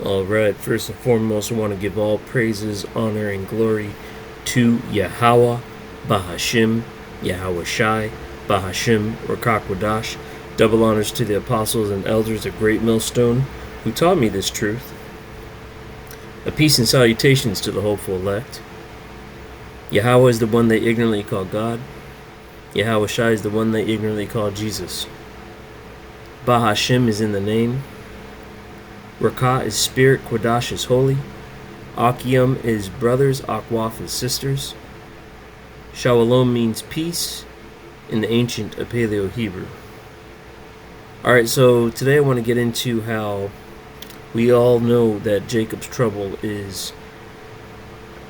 All right, first and foremost, I want to give all praises, honor, and glory to Yahweh, Bahashim, Yahweh Shai, Bahashim, Rakakwadash. Double honors to the apostles and elders of Great Millstone who taught me this truth. A peace and salutations to the hopeful elect. Yahweh is the one they ignorantly call God. Yahweh Shai is the one they ignorantly call Jesus. Bahashim is in the name. Rakah is spirit, Quadash is holy. Achium is brothers, Akwaf is sisters. Shalom means peace in the ancient Paleo Hebrew. Alright, so today I want to get into how we all know that Jacob's trouble is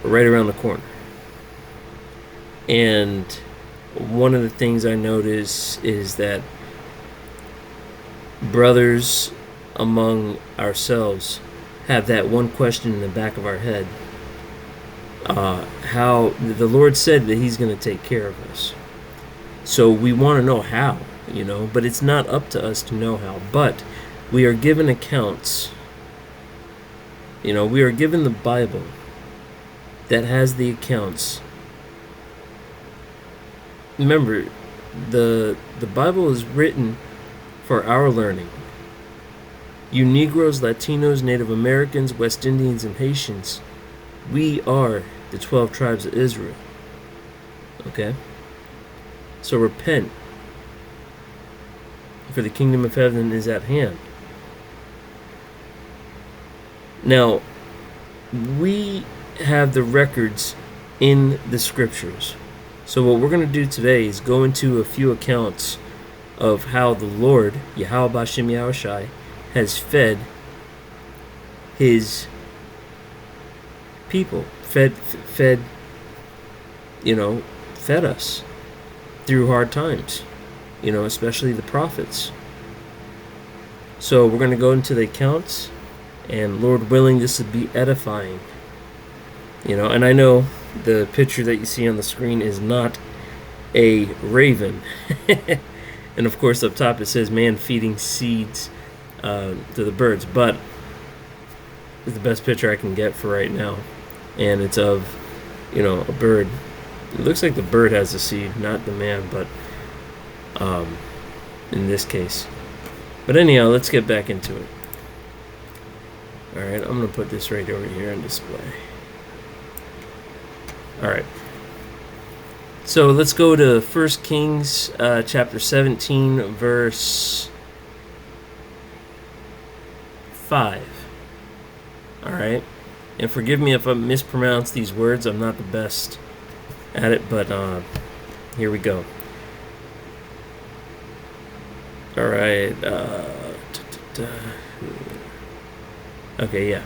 right around the corner. And one of the things I notice is that brothers among ourselves have that one question in the back of our head. How the Lord said that He's going to take care of us. So we want to know how, but it's not up to us to know how. But we are given accounts. We are given the Bible that has the accounts. Remember, the Bible is written for our learning. You Negroes, Latinos, Native Americans, West Indians, and Haitians, we are the 12 tribes of Israel. Okay? So repent, for the kingdom of heaven is at hand. Now, we have the records in the scriptures. So what we're going to do today is go into a few accounts of how the Lord, Yahweh Bashim Yahweh Shai, has fed His people, fed us through hard times, especially the prophets. So we're going to go into the accounts, and Lord willing, this will be edifying. And I know the picture that you see on the screen is not a raven. And of course up top it says man feeding seeds to the birds, but it's the best picture I can get for right now, and it's of a bird. It looks like the bird has the seed, not the man, but in this case. But anyhow, let's get back into it. Alright, I'm gonna put this right over here on display. Alright, so let's go to 1 Kings chapter 17 verse 5. Alright, and forgive me if I mispronounce these words. I'm not the best at it, but here we go. Alright, okay, yeah.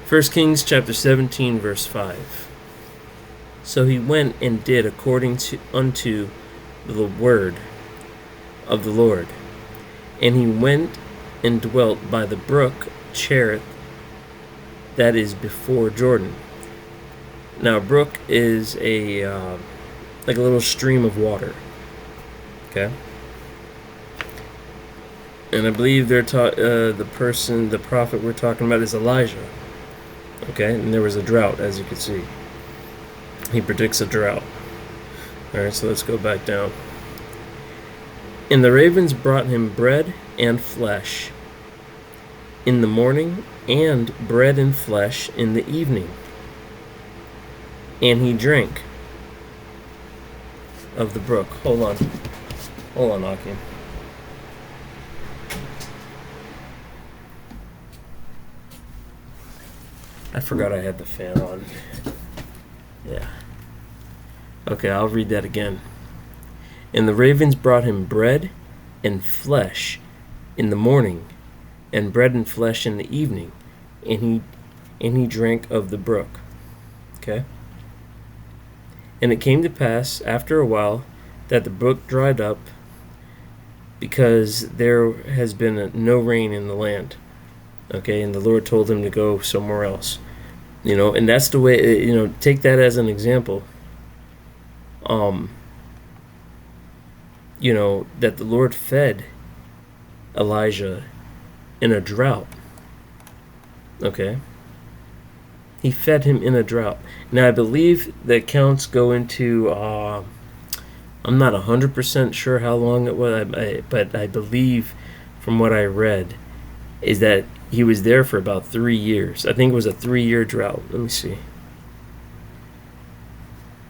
1 Kings chapter 17 verse 5. So he went and did according unto the word of the Lord, and he went and dwelt by the brook Cherith, that is before Jordan. Now, a brook is like a little stream of water. Okay, and I believe they're the prophet we're talking about is Elijah. Okay, and there was a drought, as you can see. He predicts a drought. All right, so let's go back down. And the ravens brought him bread and flesh in the morning, and bread and flesh in the evening. And he drank of the brook. Hold on, Akim. I forgot I had the fan on. Yeah. Okay, I'll read that again. And the ravens brought him bread and flesh in the morning, and bread and flesh in the evening, and he drank of the brook. Okay? And it came to pass after a while that the brook dried up, because there has been no rain in the land. Okay, and the Lord told him to go somewhere else. And that's the way, take that as an example. That the Lord fed Elijah in a drought. Okay. He fed him in a drought. Now, I believe the accounts go into. I'm not 100% sure how long it was, but I believe from what I read is that he was there for about 3 years. I think it was a 3-year drought. Let me see.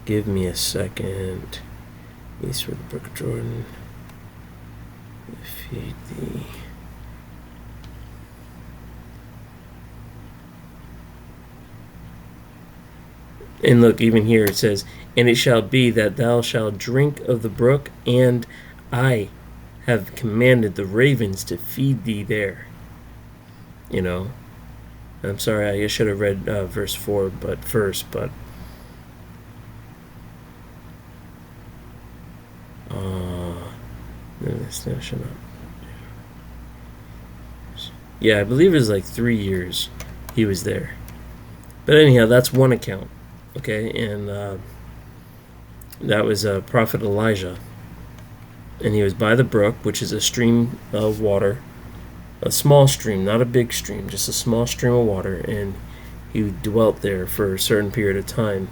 Give me a second. East for the Brook of Jordan. Feed thee. And look, even here it says, "And it shall be that thou shalt drink of the brook, and I have commanded the ravens to feed thee there." You know, I'm sorry, I should have read verse 4 but first, but yeah, I believe it was like 3 years he was there. But anyhow, that's one account. Okay, and that was Prophet Elijah, and he was by the brook, which is a stream of water, a small stream, not a big stream, just a small stream of water, and he dwelt there for a certain period of time.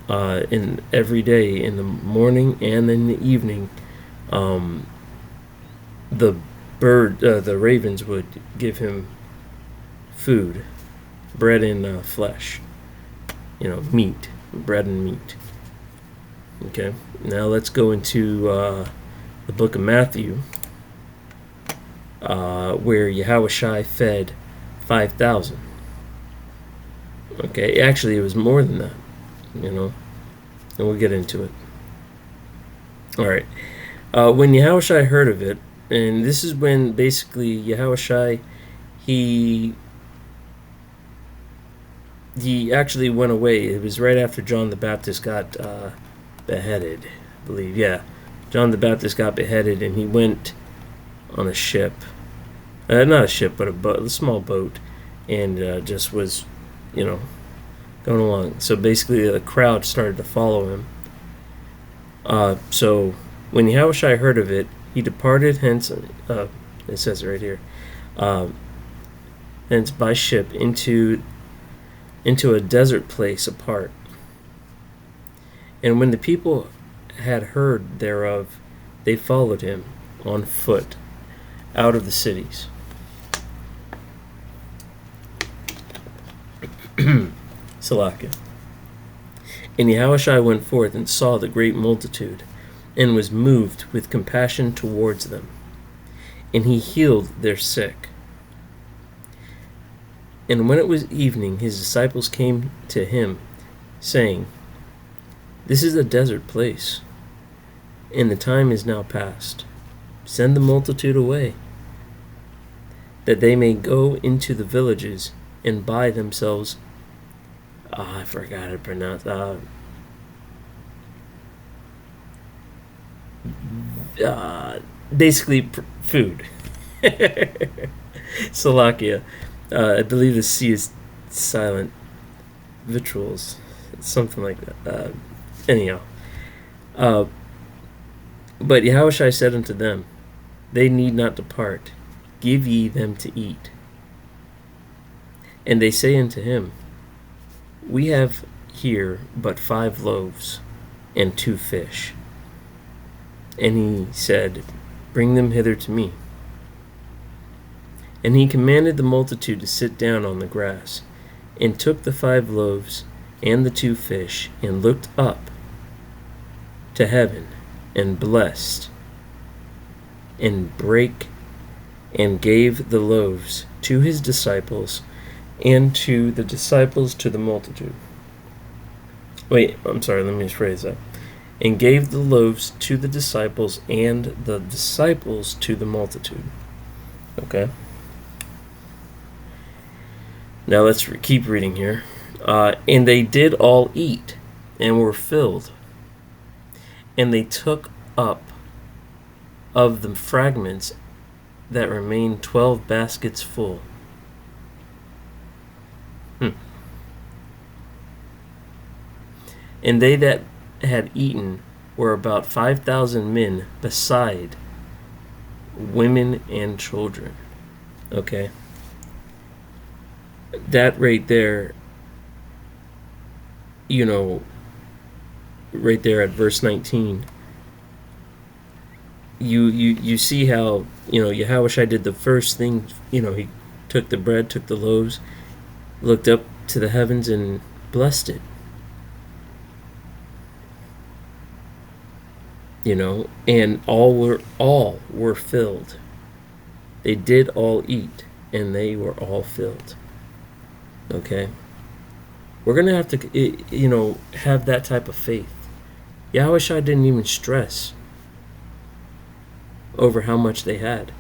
In every day, in the morning and in the evening, the ravens would give him food, bread and flesh. Meat, bread and meat. Okay, now let's go into the book of Matthew, where Yahushua fed 5,000. Okay, actually it was more than that, and we'll get into it. Alright, when Yahushua heard of it, and this is when basically Yahushua, he actually went away. It was right after John the Baptist got beheaded, I believe. Yeah, John the Baptist got beheaded, and he went on a ship. Not a ship, but a small boat, and just was, going along. So basically, the crowd started to follow him. So when Yahushua heard of it, he departed hence. It says it right here. Hence by ship into a desert place apart. And when the people had heard thereof, they followed him on foot out of the cities. Salakia. And Yahushua went forth and saw the great multitude, and was moved with compassion towards them. And he healed their sick. And when it was evening, his disciples came to him, saying, This is a desert place, and the time is now past. Send the multitude away, that they may go into the villages and buy themselves. I forgot how to pronounce. Basically, food. Salakia. I believe the C is silent. Victuals, something like that. Anyhow, but Yahushua said unto them, They need not depart. Give ye them to eat. And they say unto him, We have here but 5 loaves and 2 fish. And he said, Bring them hither to me. And he commanded the multitude to sit down on the grass, and took the 5 loaves and the 2 fish, and looked up to heaven, and blessed, and brake, and gave the loaves to his disciples, and to the disciples to the multitude. Wait, I'm sorry, let me just phrase that. And gave the loaves to the disciples, and the disciples to the multitude. Okay? Now let's keep reading here. And they did all eat, and were filled. And they took up of the fragments that remained 12 baskets full. And they that had eaten were about 5,000 men, beside women and children. Okay. that right there, you know, right there at verse 19, you see how, Yahushua did the first thing. He took the bread, took the loaves, looked up to the heavens and blessed it. And all were filled. They did all eat, and they were all filled. Okay? We're going to have to, have that type of faith. Yahushua didn't even stress over how much they had.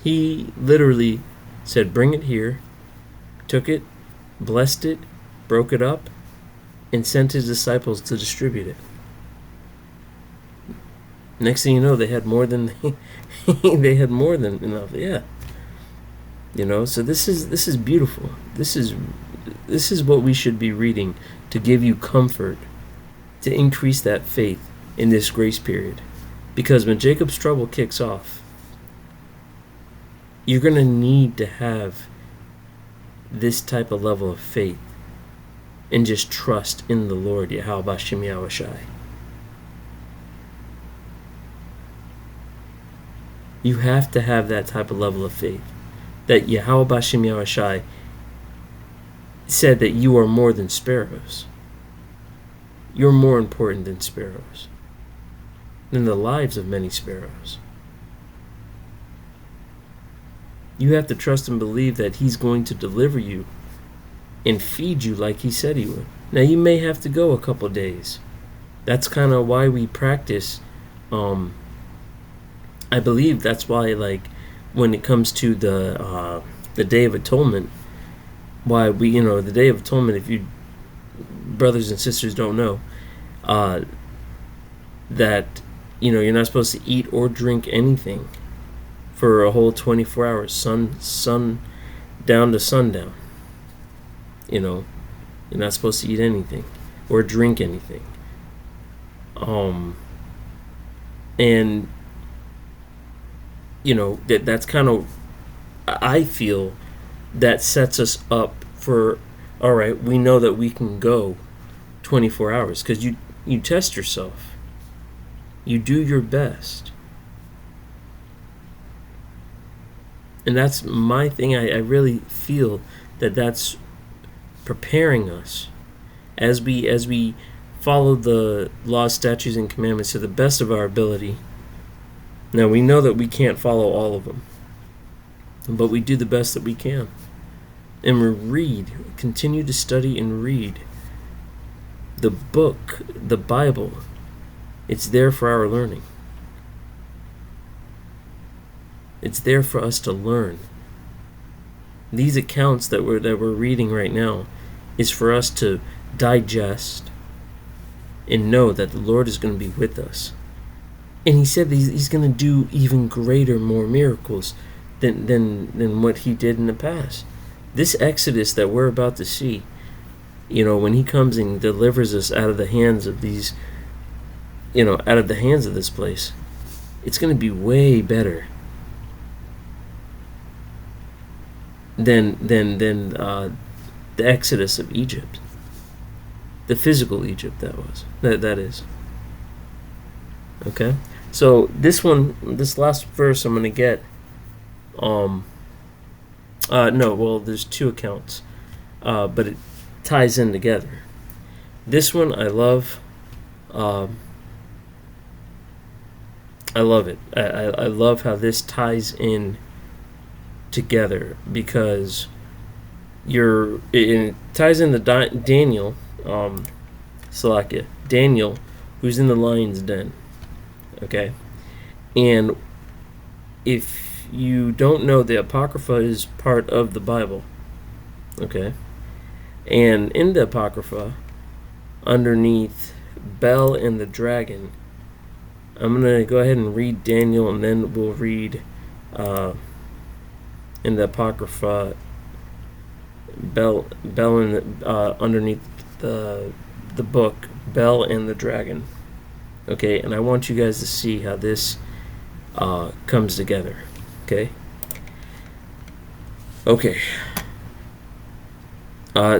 He literally said, bring it here, took it, blessed it, broke it up, and sent his disciples to distribute it. Next thing you know, they had more than they had more than enough. Yeah. So this is beautiful. This is what we should be reading to give you comfort, to increase that faith in this grace period. Because when Jacob's trouble kicks off, you're going to need to have this type of level of faith and just trust in the Lord, Yahweh Bashem Yahushai. You have to have that type of level of faith. That Yahweh Bashem Yahushai said that you are more than sparrows. You're more important than sparrows, than the lives of many sparrows. You have to trust and believe that He's going to deliver you and feed you like He said He would. Now, you may have to go a couple days. That's kind of why we practice. I believe that's why, when it comes to the Day of Atonement, why we, the Day of Atonement, if you brothers and sisters don't know, that, you're not supposed to eat or drink anything for a whole 24 hours, sun down to sundown. You're not supposed to eat anything or drink anything. And that's kind of, I feel, that sets us up for, all right, we know that we can go 24 hours because you test yourself. You do your best. And that's my thing. I really feel that that's preparing us as we follow the laws, statutes, and commandments to the best of our ability. Now, we know that we can't follow all of them, but we do the best that we can. And we continue to study and read the book, the Bible. It's there for our learning. It's there for us to learn. These accounts that we're reading right now is for us to digest and know that the Lord is going to be with us. And He said He's going to do even greater, more miracles than what He did in the past. This Exodus that we're about to see, when He comes and delivers us out of the hands of these, out of the hands of this place, it's going to be way better than the Exodus of Egypt, the physical Egypt that is. Okay, so this last verse I'm gonna get. There's two accounts, but it ties in together. This one I love. I love it. I love how this ties in together because it ties into Daniel, Salakia, Daniel, who's in the lion's den. Okay, and if you don't know, the Apocrypha is part of the Bible. Okay, and in the Apocrypha, underneath Bel and the dragon, I'm gonna go ahead and read Daniel, and then we'll read in the Apocrypha Bel and underneath the book Bel and the dragon. Okay, and I want you guys to see how this comes together. Okay, Okay.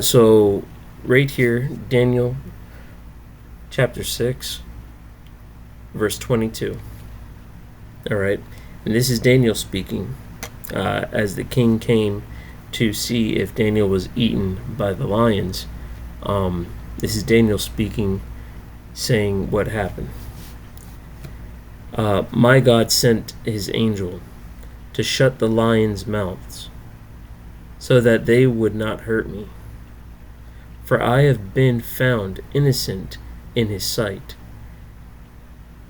So right here, Daniel chapter 6, verse 22. All right. And this is Daniel speaking as the king came to see if Daniel was eaten by the lions. This is Daniel speaking, saying what happened. My God sent his angel to shut the lions' mouths, so that they would not hurt me. For I have been found innocent in his sight,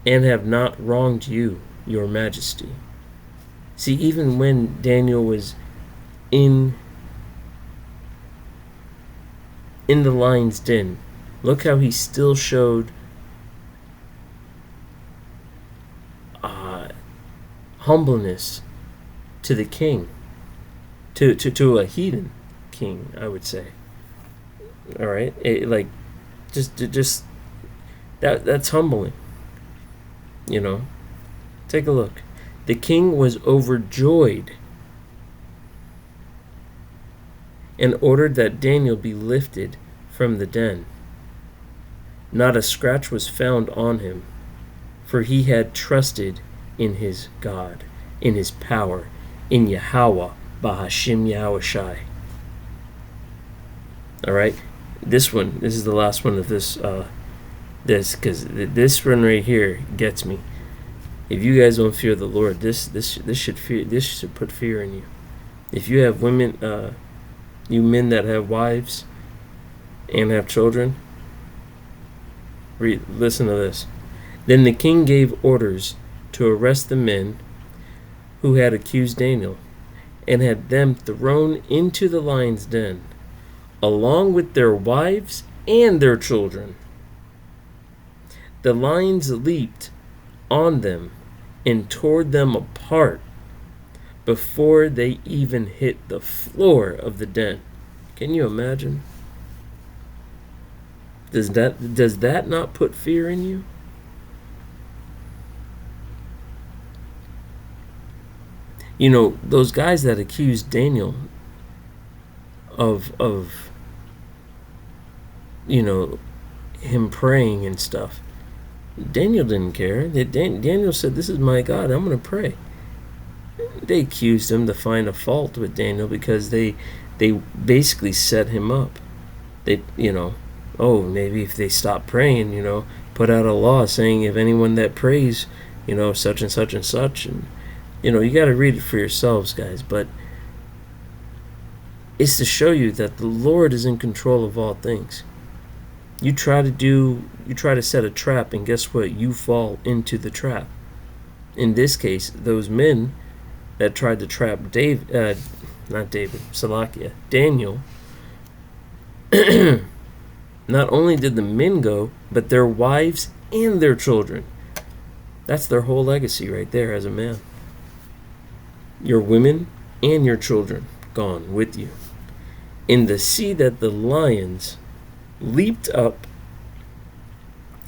and have not wronged you, your majesty. See, even when Daniel was in the lion's den, look how he still showed humbleness to the king, to a heathen king, I would say. All right, just that's humbling. You know, take a look. The king was overjoyed and ordered that Daniel be lifted from the den. Not a scratch was found on him, for he had trusted in his God, in his power, in Yahweh, Bahashim Yahushai. All right, this is the last one of this, because this one right here gets me. If you guys don't fear the Lord, this should put fear in you. If you have women, you men that have wives and have children, listen to this. Then the king gave orders to arrest the men who had accused Daniel, and had them thrown into the lion's den, along with their wives and their children. The lions leaped on them and tore them apart before they even hit the floor of the den. Can you imagine? Does that not put fear in you? You know, those guys that accused Daniel of you know, him praying and stuff, Daniel didn't care. Daniel said, "This is my God. I'm going to pray." They accused him to find a fault with Daniel because they basically set him up. They, oh, maybe if they stop praying, put out a law saying if anyone that prays, such and such and such, and you got to read it for yourselves, guys. But it's to show you that the Lord is in control of all things. You try to set a trap, and guess what? You fall into the trap. In this case, those men that tried to trap Daniel, not only did the men go, but their wives and their children. That's their whole legacy right there as a man. Your women and your children gone with you. In the sea that the lions leaped up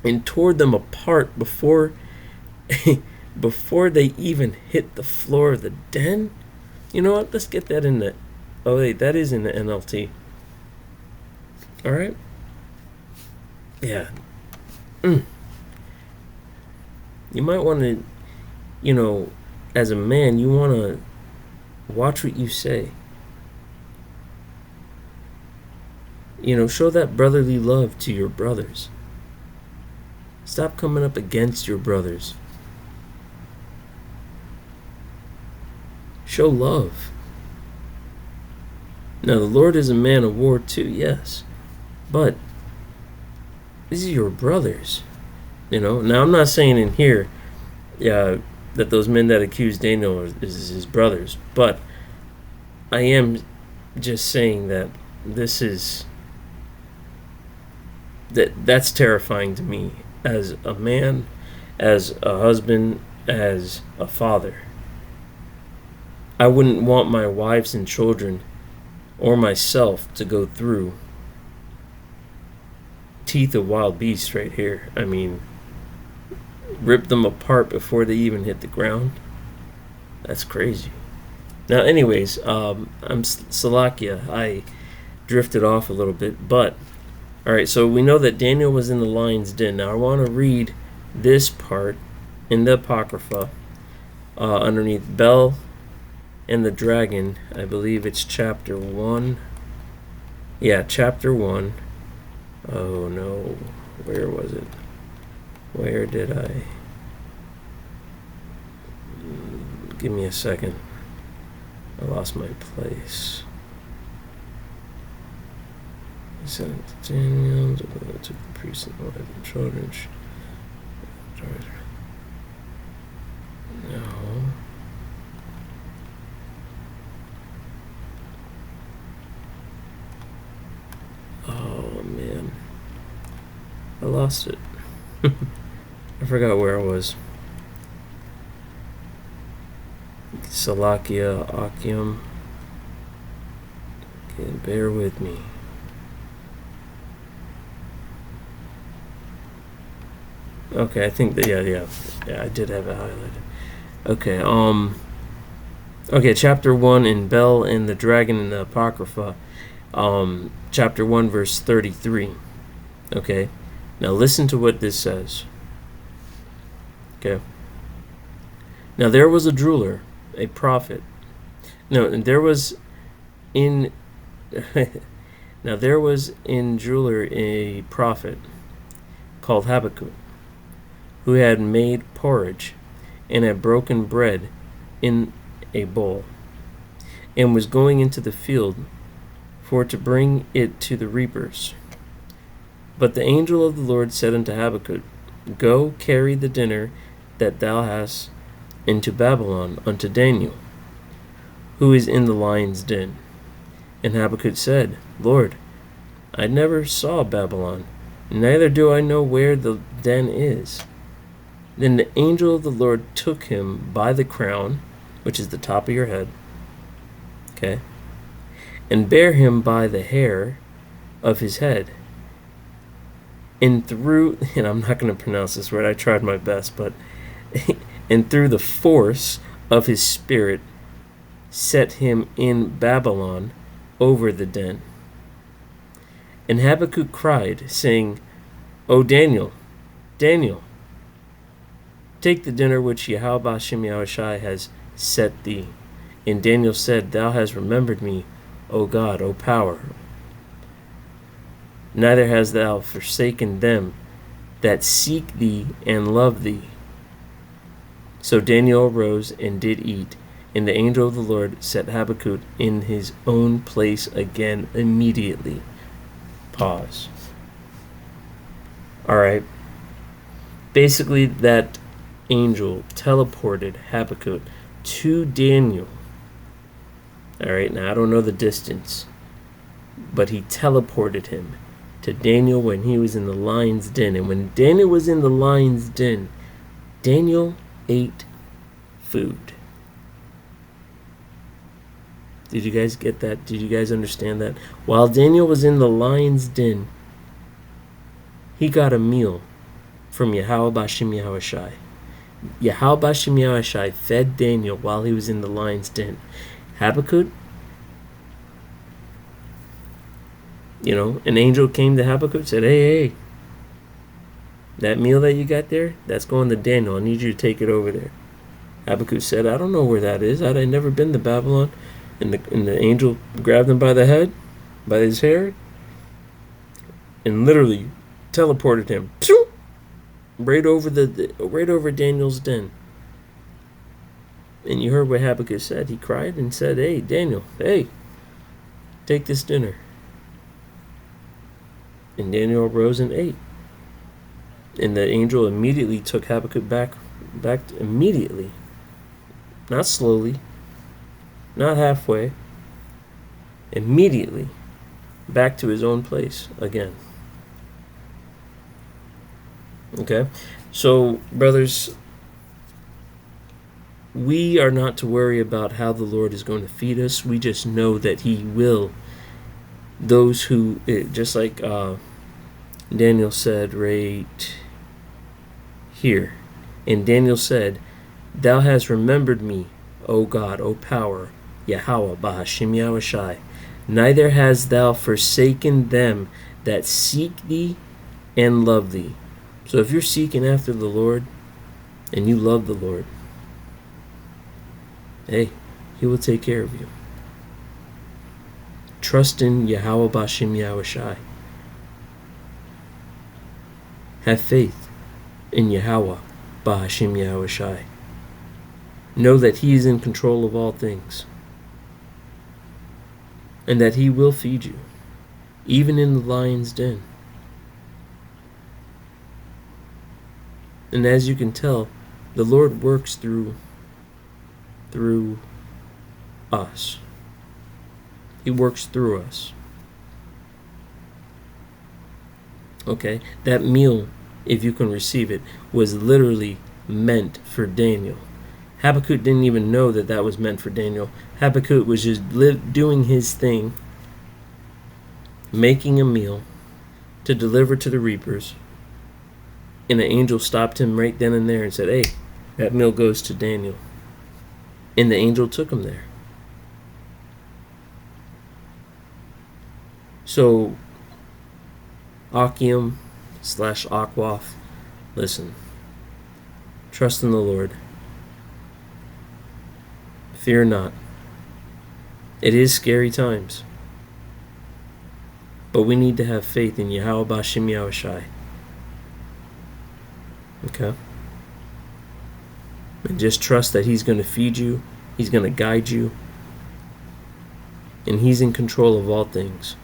and tore them apart before they even hit the floor of the den. You know what? Let's get that in the... Oh, wait, that is in the NLT. All right? Yeah. You might want to, as a man, you want to watch what you say. Show that brotherly love to your brothers. Stop coming up against your brothers. Show love. Now, the Lord is a man of war too, yes. But these are your brothers. Now I'm not saying in here that those men that accused Daniel is his brothers. But I am just saying that this is... That's terrifying to me as a man, as a husband, as a father. I wouldn't want my wives and children or myself to go through teeth of wild beasts right here. I mean, rip them apart before they even hit the ground. That's crazy. Now, anyways, I'm Salakia. I drifted off a little bit, but all right. So we know that Daniel was in the lion's den. Now I want to read this part in the Apocrypha underneath Bel and the Dragon. I believe it's chapter 1. Yeah, chapter 1. Oh no, where was it? Where did I? Give me a second. I lost my place. He sent it to Daniel, to the priests and wives and children. No. Oh man, I lost it. I forgot where I was. Salakia Akim. Okay, bear with me. Okay, I think that yeah, I did have it highlighted. Okay, okay, chapter 1 in Bel and the Dragon in the Apocrypha, chapter 1 verse 33. Okay, now listen to what this says. Okay. Now there was a jeweler, a prophet. No, and there was in now there was in jeweler a prophet called Habakkuk, who had made porridge and had broken bread in a bowl, and was going into the field for to bring it to the reapers. But the angel of the Lord said unto Habakkuk, Go carry the dinner that thou hast into Babylon unto Daniel, who is in the lion's den. And Habakkuk said, Lord, I never saw Babylon, neither do I know where the den is. Then the angel of the Lord took him by the crown, which is the top of your head, okay, and bare him by the hair of his head, and through, and I'm not going to pronounce this word, I tried my best, but, and through the force of his spirit, set him in Babylon over the den. And Habakkuk cried, saying, O Daniel, Daniel, take the dinner which Yahweh Ba'ashem Yahushai has set thee. And Daniel said, Thou hast remembered me, O God, O power. Neither hast thou forsaken them that seek thee and love thee. So Daniel arose and did eat, and the angel of the Lord set Habakkuk in his own place again immediately. Pause. Alright. Basically, that angel teleported Habakkuk to Daniel. Alright, now I don't know the distance, but he teleported him to Daniel when he was in the lion's den. And when Daniel was in the lion's den, Daniel ate food. Did you guys get that? Did you guys understand that? While Daniel was in the lion's den, he got a meal from Yahweh Ba'ashem Yahushai. Yahweh Ba'ashem Yahushai fed Daniel while he was in the lion's den. Habakkuk, an angel came to Habakkuk and said, hey, that meal that you got there, that's going to Daniel. I need you to take it over there. Habakkuk said, I don't know where that is. I'd never been to Babylon. And the angel grabbed him by the head, by his hair, and literally teleported him right over Daniel's den. And you heard what Habakkuk said. He cried and said, hey, Daniel, hey, take this dinner. And Daniel arose and ate. And the angel immediately took Habakkuk back immediately. Not slowly, not halfway. Immediately back to his own place again. Okay? So, brothers, we are not to worry about how the Lord is going to feed us. We just know that He will. Those who, just like Daniel said right here. And Daniel said, Thou hast remembered me, O God, O power, Yahweh Bahashim Yahushai. Neither hast thou forsaken them that seek thee and love thee. So if you're seeking after the Lord and you love the Lord, hey, He will take care of you. Trust in Yahweh Bahashim Yahushai. Have faith in Yahweh Bahashim Yahushai. Know that He is in control of all things, and that He will feed you, even in the lion's den. And as you can tell, the Lord works through us. He works through us. Okay? That meal, if you can receive it, was literally meant for Daniel. Habakkuk didn't even know that that was meant for Daniel. Habakkuk was just doing his thing, making a meal to deliver to the reapers. And the angel stopped him right then and there and said, hey, that meal goes to Daniel. And the angel took him there. So, Achium / Akwaf, listen. Trust in the Lord. Fear not. It is scary times. But we need to have faith in Yahweh Bahashim Yahushai. Okay? And just trust that He's going to feed you, He's going to guide you, and He's in control of all things.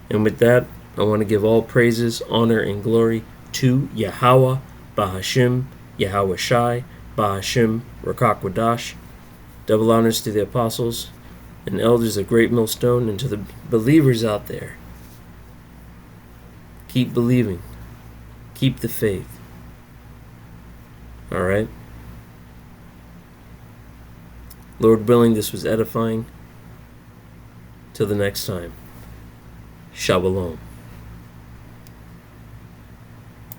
And with that, I want to give all praises, honor, and glory to Yahweh Bahashim Yahushai Bahashim Rakakwadash. Double honors to the apostles and elders of Great Millstone, and to the believers out there. Keep believing. Keep the faith. Alright? Lord willing, this was edifying. Till the next time. Shalom.